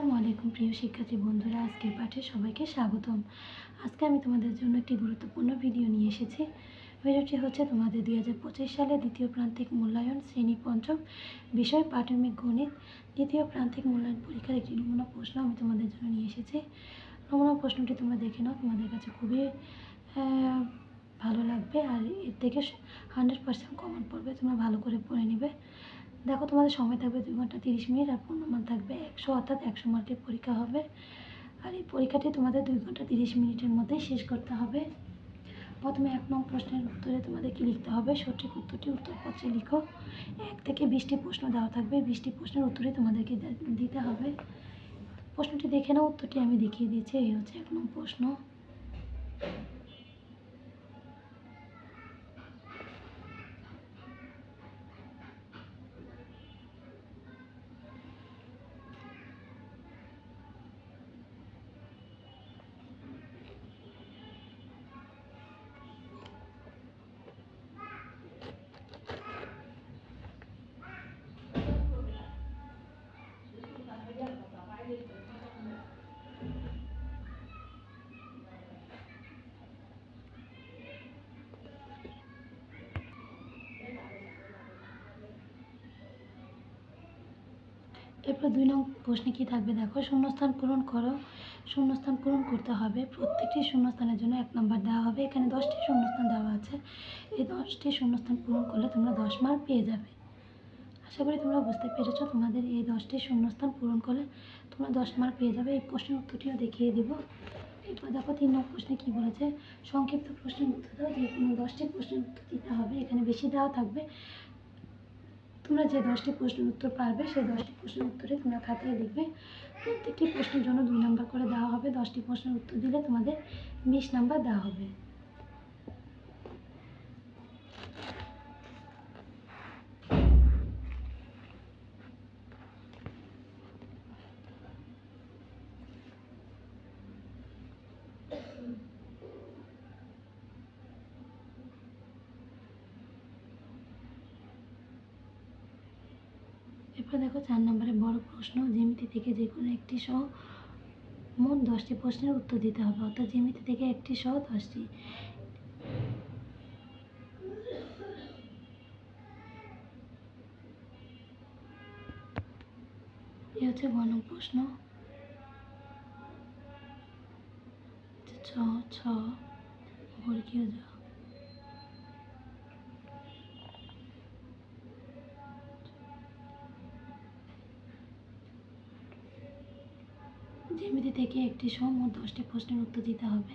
আসসালামু আলাইকুম প্রিয় শিক্ষার্থী বন্ধুরা, আজকের পাঠে সবাইকে স্বাগতম। আজকে আমি তোমাদের জন্য একটি গুরুত্বপূর্ণ ভিডিও নিয়ে এসেছি। ভিডিওটি হচ্ছে তোমাদের 2025 সালে দ্বিতীয় প্রান্তিক মূল্যায়ন শ্রেণী পঞ্চম বিষয় প্রাথমিক গণিত দ্বিতীয় প্রান্তিক মূল্যায়ন পরীক্ষার একটি নমুনা প্রশ্ন আমি তোমাদের জন্য নিয়ে এসেছি। নমুনা প্রশ্নটি তোমরা দেখে নাও, তোমাদের কাছে খুবই ভালো লাগবে আর এর থেকে 100% কমন পড়বে। তোমরা ভালো করে পড়ে নেবে। দেখো, তোমাদের সময় থাকবে 2 ঘন্টা 30 মিনিট আর পূর্ণমান থাকবে 100, অর্থাৎ 100 মার্কের পরীক্ষা হবে। আর এই পরীক্ষাটি তোমাদের 2 ঘন্টা 30 মিনিটের মধ্যেই শেষ করতে হবে। প্রথমে 1 নং প্রশ্নের উত্তরে তোমাদেরকে লিখতে হবে সঠিক উত্তরটি উত্তরপত্রে লিখো। 1 থেকে 20টি প্রশ্ন দেওয়া থাকবে, 20টি প্রশ্নের উত্তরে তোমাদেরকে দিতে হবে। প্রশ্নটি দেখে নাও, উত্তরটি আমি দেখিয়ে দিয়েছি। এই হচ্ছে 1 নং প্রশ্ন। এরপর 2 নং প্রশ্নে কী থাকবে দেখো, শূন্যস্থান পূরণ করো। শূন্যস্থান পূরণ করতে হবে, প্রত্যেকটি শূন্যস্থানের জন্য 1 নম্বর দেওয়া হবে। এখানে 10টি শূন্যস্থান দেওয়া আছে। এই 10টি শূন্যস্থান পূরণ করলে তোমরা 10 মার্ক পেয়ে যাবে। আশা করি তোমরা বুঝতে পেরেছো। তোমাদের এই 10টি শূন্যস্থান পূরণ করলে তোমরা 10 মার্ক পেয়ে যাবে। এই প্রশ্নের উত্তরটিও দেখিয়ে দিব। এরপর দেখো 3 নং প্রশ্নে কী বলেছে, সংক্ষিপ্ত প্রশ্নের উত্তর দাও। যে কোনো 10টি প্রশ্নের উত্তর দিতে হবে। এখানে বেশি দেওয়া থাকবে। তোমরা যে 10টি প্রশ্নের উত্তর পারবে সেই 10টি প্রশ্নের উত্তরে তোমরা খাতায় লিখবে। প্রত্যেকটি প্রশ্নের জন্য 2 নম্বর করে দেওয়া হবে। 10টি প্রশ্নের উত্তর দিলে তোমাদের 20 নম্বর দেওয়া হবে। এরপর দেখো 4 নম্বরে বড় প্রশ্ন, জ্যামিতি থেকে যে কোনো একটি সহ মোট 10টি প্রশ্নের উত্তর দিতে হবে। অর্থাৎ জ্যামিতি থেকে একটি সহ 10টি। এই হচ্ছে গ নং প্রশ্ন। 6 বর্গীয় জ। জ্যামিতি থেকে একটি সহ মোট 10টি প্রশ্নের উত্তর দিতে হবে।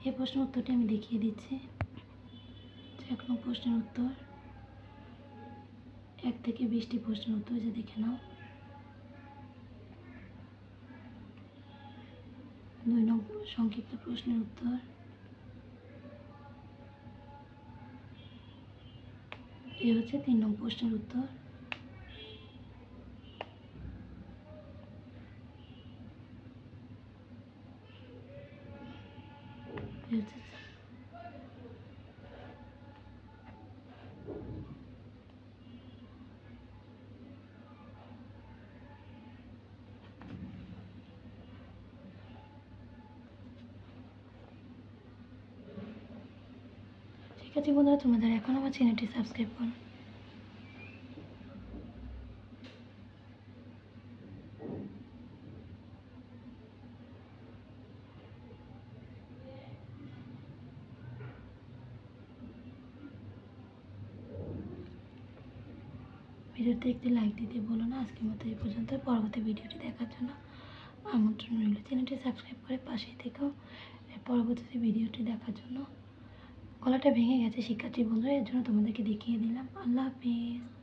এই প্রশ্নের উত্তরটি আমি দেখিয়ে দিচ্ছি। 1 নং প্রশ্নের উত্তর, 1 থেকে 20টি প্রশ্নের উত্তর যে দেখে নাও। 2 নং সংক্ষিপ্ত প্রশ্নের উত্তর, এই হচ্ছে 3 নং প্রশ্নের উত্তর। এই হচ্ছে শিক্ষার্থী বন্ধুরা, তোমরা যারা এখন আমার চ্যানেলটি সাবস্ক্রাইব করো, ভিডিওতে একটি লাইক দিতে বলো না। আজকের মতো এই পর্যন্ত। পরবর্তী ভিডিওটি দেখার জন্য আমন্ত্রণ রইল। চ্যানেলটি সাবস্ক্রাইব করে পাশেই থেকেও পরবর্তী ভিডিওটি দেখার জন্য। গলাটা ভেঙে গেছে শিক্ষার্থী বন্ধুরা, এর জন্য তোমাদেরকে দেখিয়ে দিলাম। আল্লাহ হাফিজ।